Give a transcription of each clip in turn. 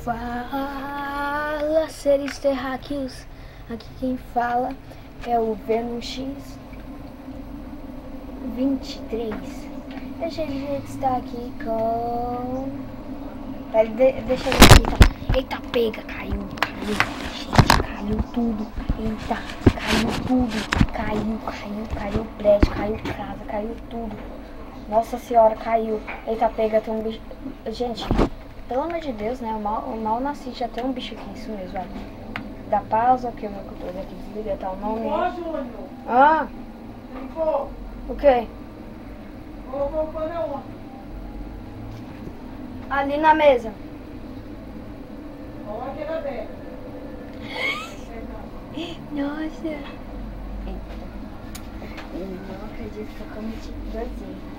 Fala, seres terráqueos. Aqui quem fala é o Venom X 23. Deixa ele estar aqui com... Deixa ele aqui, tá? Eita, pega, caiu. Gente, caiu tudo. Eita, caiu tudo. Caiu o prédio, caiu casa, caiu tudo. Nossa senhora, caiu. Eita, pega, tem um bicho. Gente, pelo amor de Deus, né? O mal nasci, já tem um bicho aqui, isso mesmo, olha. Dá pausa, que o meu controle aqui desliga, tá o nome. Ah! O quê? Ali na mesa. Nossa! Eu não acredito que eu cometi 2 erros.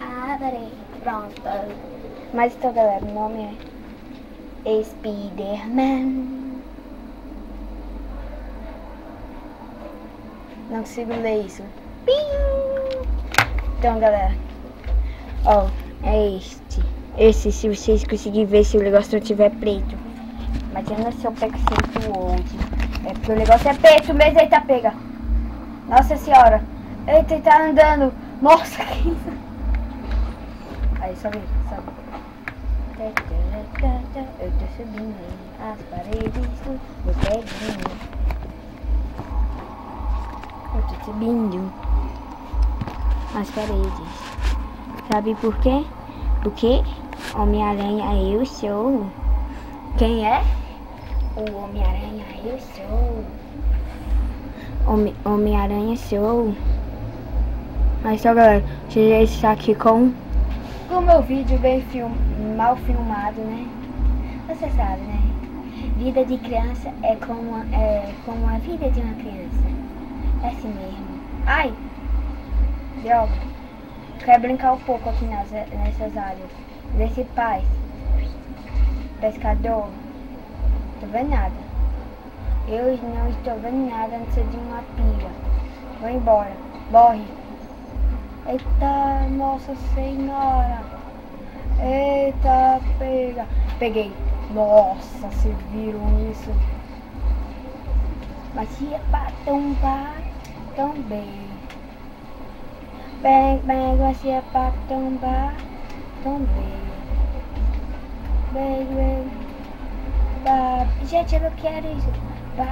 Abre. Pronto. Mas então, galera, o nome é Spiderman. Não consigo ler isso. Pim! Então, galera, ó, é esse, se vocês conseguirem ver, se o negócio não tiver preto. Mas eu não sei o preconceito hoje. É porque o negócio é preto mesmo. Eita, pega. Nossa senhora. Eita, ele tá andando. Nossa, que isso. Aí, sobe. Eu tô subindo as paredes do prédio. Eu tô subindo as paredes. Sabe por quê? Porque Homem-Aranha eu sou. Quem é? O Homem-Aranha eu sou. Homem-Aranha sou. Mas só, galera, já está aqui com o meu vídeo bem mal filmado, né? Você sabe, né? Vida de criança é como a vida de uma criança. É assim mesmo. Ai! Droga. Quero brincar um pouco aqui nessas áreas. Desse paz. Pescador. Tô vendo nada. Eu não estou vendo nada antes de uma pilha. Vou embora. Morre. Eita, nossa senhora. Eita, pega. Peguei. Nossa, vocês viram isso? Mas se é pra tombar, também. Bem, mas se é pra tombar, também. Bem. Gente, eu não quero isso. Tá,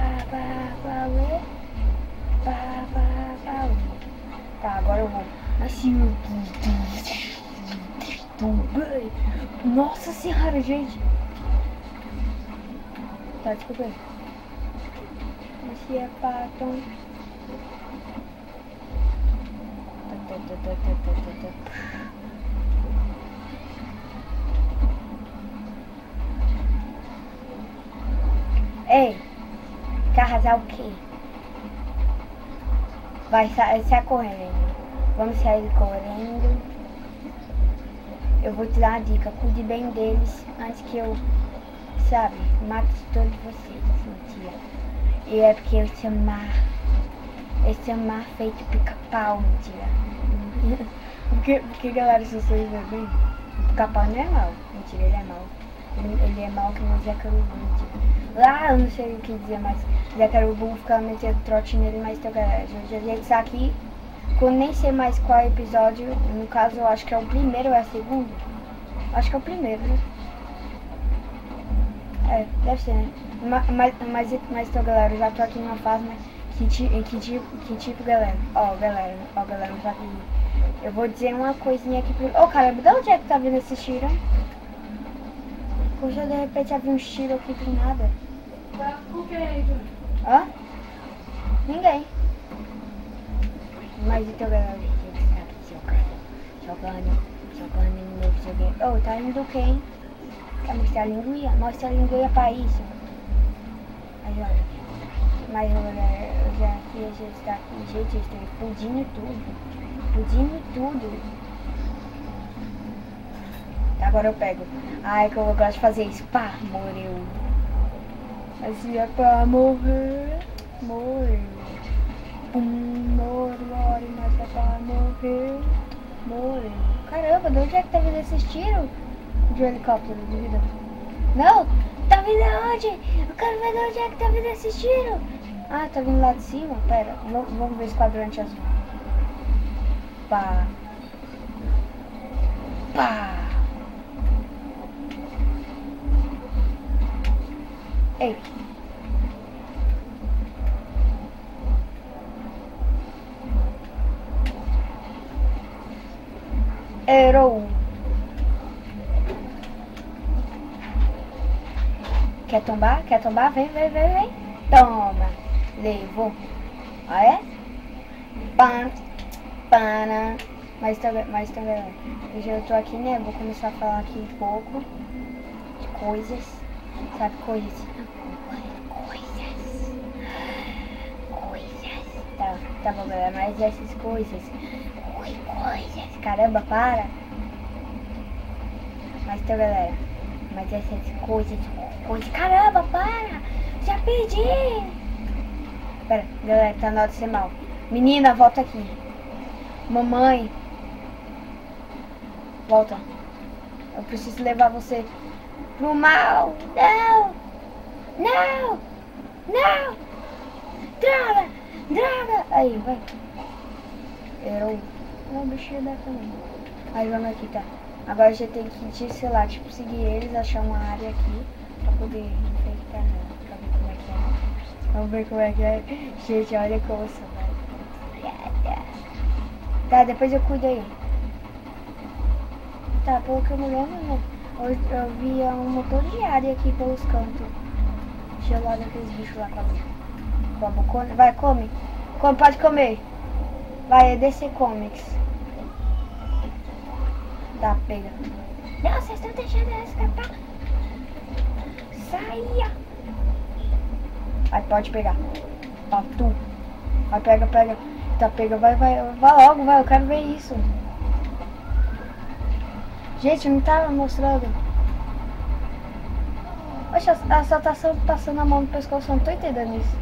agora eu vou. Assim. Nossa senhora, gente. Tá, desculpa aí. Mas é pra Ei, quer arrasar o quê? Vai sair correndo. Vamos sair correndo. Eu vou te dar uma dica. Cuide bem deles antes que eu, sabe, mate todos vocês. Mentira. E é porque esse mar feito pica-pau, mentira. porque galera, se vocês verem bem, o pica-pau não é mal. Mentira, ele é mal. Ele é mal que não Zé Carubu, mentira. Lá, eu não sei o que dizer, mas Zé Carubu ficava metendo trote nele, mas então, galera, já vi isso aqui. Eu nem sei mais qual episódio. No caso, eu acho que é o primeiro ou é o segundo. Acho que é o primeiro, né? É, deve ser, né? Mas então, galera, eu já tô aqui numa fase, né? Que tipo, galera? Ó, galera, já aqui. Eu vou dizer uma coisinha aqui pro... Ô, cara, de onde é que tá vindo esse tiro? Poxa, de repente havia um tiro aqui do nada. Por que, Júlio? Hã? Ninguém. Mas então, galera, ele está jogando no meu videogame. Ô, tá indo quem? Quer mostrar a linguinha? Mostra a linguinha pra isso. Mas olha. Mas galera, eu já está aqui. Gente, eu estou explodindo tudo. Agora eu pego. Ai, que eu gosto de fazer isso. Pá, morreu. Mas se é pra morrer, morreu. Morre, mas é pra morrer. Morre. Caramba, de onde é que tá vindo esses tiros? De helicóptero, de vida. Não! Tá vindo aonde? Eu quero ver de onde é que tá vindo esses tiros. Ah, tá vindo lá de cima? Pera, vamos ver esse quadrante azul. Pá. Pá. Ei. Errou. Quer tombar? Quer tombar? Vem. Toma. Levou. Ah, é? Pana. Mas também, eu tô aqui, né? Vou começar a falar aqui um pouco de coisas. Sabe, coisas. Tá bom, galera. Mas essas coisas. Caramba, para. Mas então, galera. Mas essas coisas. Caramba, para. Já perdi. Pera, galera, tá na hora de ser mal. Menina, volta aqui. Mamãe. Volta. Eu preciso levar você pro mal. Não. Droga. Aí, vai. Errou. Não, bichinho dá também. Aí, vamos aqui, tá. Agora a gente tem que, sei lá, tipo, seguir eles, achar uma área aqui pra poder infectar ela. Pra ver como é que é. Vamos ver como é que é. Gente, olha como eu sou, velho. Tá, depois eu cuido aí. Tá, pelo que eu me lembro, né? Eu via um motor de área aqui pelos cantos. Deixa eu lá naqueles bichos lá com a bocona. Vai, come. Pode comer. Vai, é DC Comics. Tá, pega. Não, vocês estão deixando ela escapar. Saia. Aí, pode pegar. Ó, tu. Vai, pega. Tá, pega. Vai logo, vai. Eu quero ver isso. Gente, não tava mostrando. Poxa, ela só tá passando a mão no pescoço. Eu não tô entendendo isso.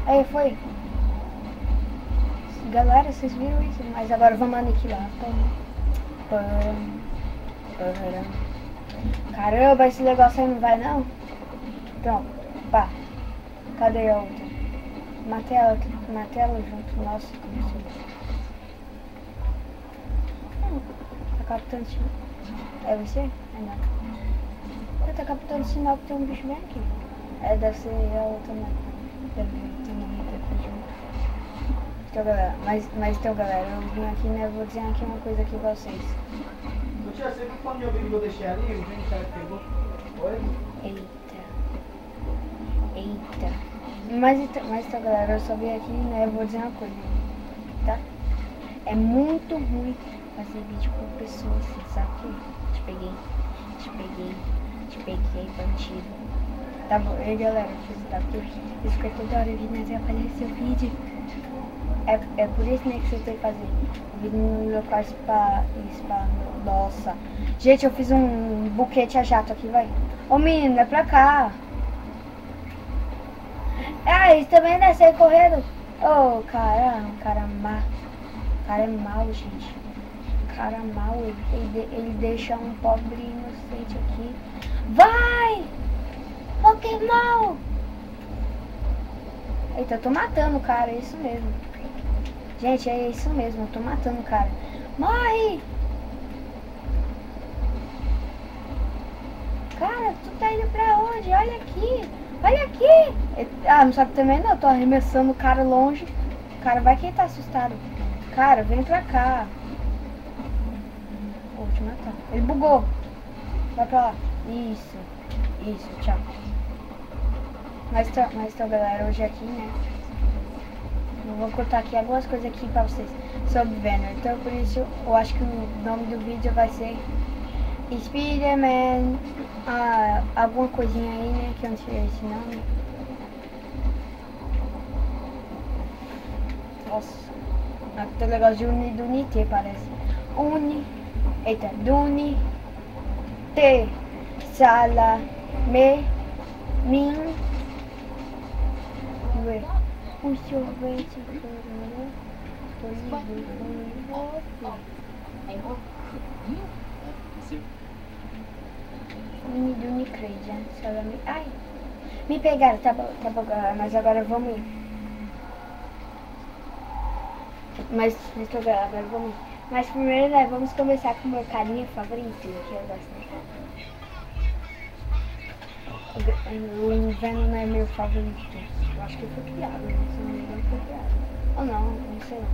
Aí, foi. Galera, vocês viram isso? Mas agora vamos aniquilar. Caramba, esse negócio aí não vai, não? Pronto. Pá. Cadê a outra? Matei ela junto. Nossa, como assim? Tá captando sinal. É você? É não. Tá captando sinal que tem um bicho bem aqui. É, deve ser a outra, né? Deve ter morrido aqui junto. Então, galera, mas então, galera, eu vim aqui, né? Eu vou dizer aqui uma coisa aqui pra vocês. Eu tinha sempre o fone de ouvido que eu deixei ali, o gente sabe que pegou. Oi? Eita. Mas então, galera, eu só vim aqui, né? Eu vou dizer uma coisa, tá? É muito ruim fazer vídeo com pessoas assim, sabe? Te peguei, bandido. Tá bom, e aí, galera, tá porque isso fica toda hora vindo, mas aparece o vídeo. É por isso, né, que você tem que fazer vídeo no local spa. Nossa. Gente, eu fiz um buquete a jato aqui, vai. Ô, menino, é pra cá. Ah, eles também desceram correndo. Ô, cara é mau, gente. Cara é mau, ele deixa um pobre inocente aqui. Vai! Pokémon! Eita, eu tô matando o cara, é isso mesmo. Gente, é isso mesmo, eu tô matando o cara. Morre! Cara, tu tá indo pra onde? Olha aqui! Olha aqui! Ah, não sabe também não, eu tô arremessando o cara longe. O cara vai que ele tá assustado. Cara, vem pra cá. Vou te matar. Ele bugou. Vai pra lá. Isso, tchau. Mas então, galera, hoje aqui, né? Eu vou contar aqui algumas coisas aqui pra vocês sobre Venom. Então, por isso, eu acho que o nome do vídeo vai ser Spider-Man, alguma coisinha aí, né? Que eu não sei esse nome. Nossa. Aquele negócio de Unidunité parece. Eita, Duni. Te. Sala. Me. Min. Ué. O sorvete. Mini Duni Creja. Salame. Ai. Me pegaram, tá bom, mas agora vamos ir. Mas agora vamos ir. Mas primeiro, né, vamos começar com o meu carinha favorito, que eu gosto. O inverno não é meu favorito. Eu acho que foi criado, né? Se não me engano, foi criado. Ou não sei não.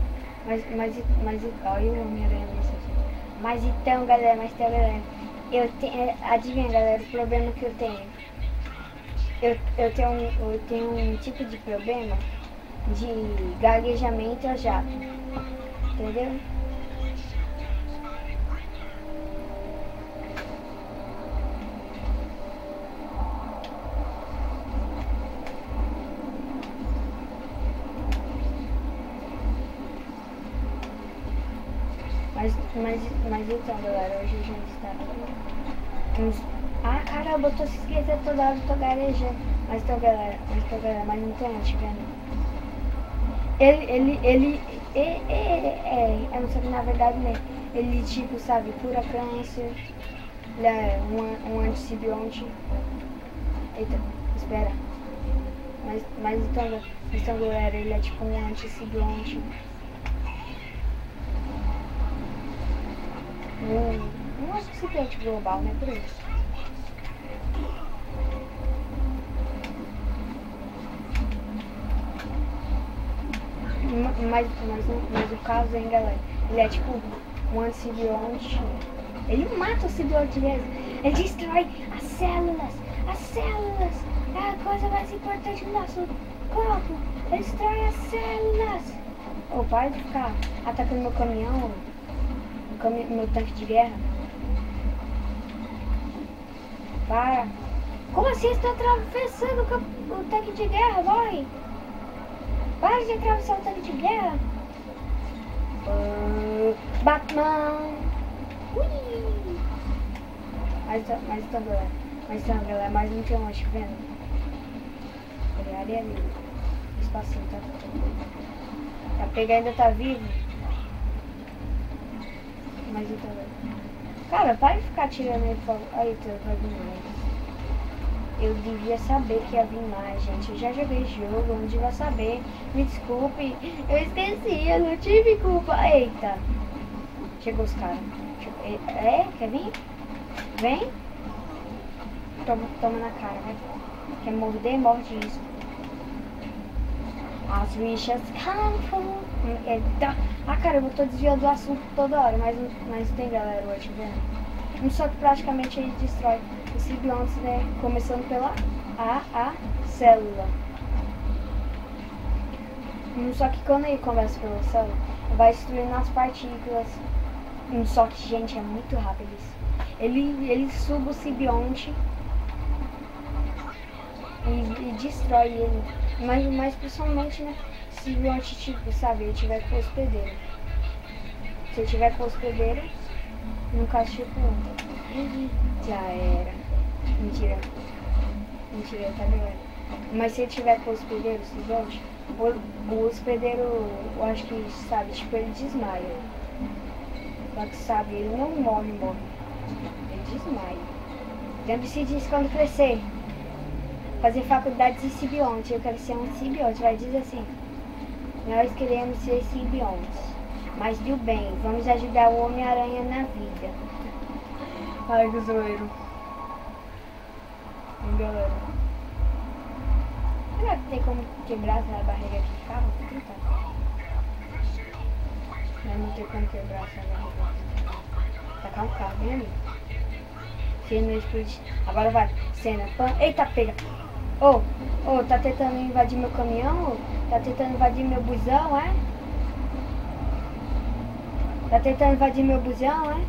Mas ó, eu Homem-Aranha nesse aqui. Mas então, galera, eu tenho, adivinha, galera, o problema que eu tenho. Eu tenho um tipo de problema de gaguejamento a jato. Entendeu? Mas então, galera, hoje a gente está aqui. Ah, caramba, eu tô se esquecendo toda hora, eu tô garejando. Mas então, galera, mas não tem onde, vendo? Eu não sei que na verdade, né? Ele, tipo, sabe, cura câncer, ele é um antissibionte. Eita, espera. Mas então, galera, ele é tipo um antissibionte. Um antissibionte global, né? Por isso. Mas o caso, hein, galera, ele é tipo um antissibionte. Ele mata o simbionte mesmo. Ele destrói as células. As células é a coisa mais importante do nosso corpo. Ele destrói as células. Ô, para de ficar atacando meu caminhão. Meu tanque de guerra. Para. Como assim você está atravessando o tanque de guerra, boy? Para de atravessar o tanque de guerra. Batman. Ui. Mas então, galera, mais um que eu acho, vendo? Ele ali. O espacinho tá pegando, ainda tá vivo. Mas então, cara, para de ficar tirando ele fogo. Aí, vai vir mais. Eu devia saber que ia vir mais, gente. Eu já joguei jogo, eu não devia saber. Me desculpe, eu esqueci, eu não tive culpa. Eita. Chegou os caras. Quer vir? Vem. Toma na cara, vai. Quer morder? Morde isso. As bichas campam. Ah, cara, eu tô desviando do assunto toda hora, mas tem, galera, hoje, vendo? Só que praticamente ele destrói os simbiontes, né? Começando pela a célula. Só que quando ele começa pela célula, vai destruindo as partículas. Só que, gente, é muito rápido isso. Ele suga o simbionte e destrói ele. Mas principalmente, né? Se o simbionte, tipo, sabe, ele tiver com hospedeiro. Se ele tiver com hospedeiro, no caso, tipo, já era. Mentira, tá ligado? Mas se ele tiver com o hospedeiro, simbionte, o hospedeiro, eu acho que, sabe, tipo, ele desmaia. Só que, sabe, ele não morre. Ele desmaia. Lembre-se disso quando crescer. Fazer faculdade de simbionte. Eu quero ser um simbionte. Vai dizer assim: nós queremos ser simbiontes, mas do bem. Vamos ajudar o Homem-Aranha na vida. Ai, que zoeiro. Galera, será que tem como quebrar essa barriga aqui de carro? Vou tentar. Não tem como quebrar essa barriga aqui de carro. Tacar um carro, bem ali. Se ele não explodir. Agora vai. Cena. Eita, pega. Tá tentando invadir meu caminhão? Tá tentando invadir meu busão, é? Tá tentando invadir meu busão, é?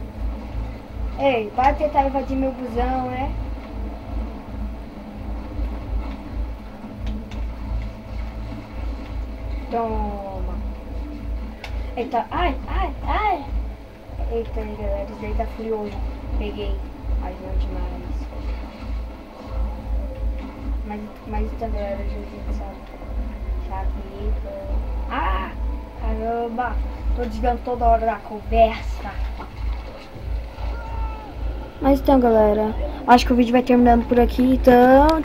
Ei, para tentar invadir meu busão, é? Toma. Eita, ai. Eita, galera, esse daí tá furioso. Peguei. Ajudou demais. Mas então, galera, gente, sabe? Chapeta. Caramba. Tô desligando toda hora da conversa. Mas então, galera, acho que o vídeo vai terminando por aqui. Então,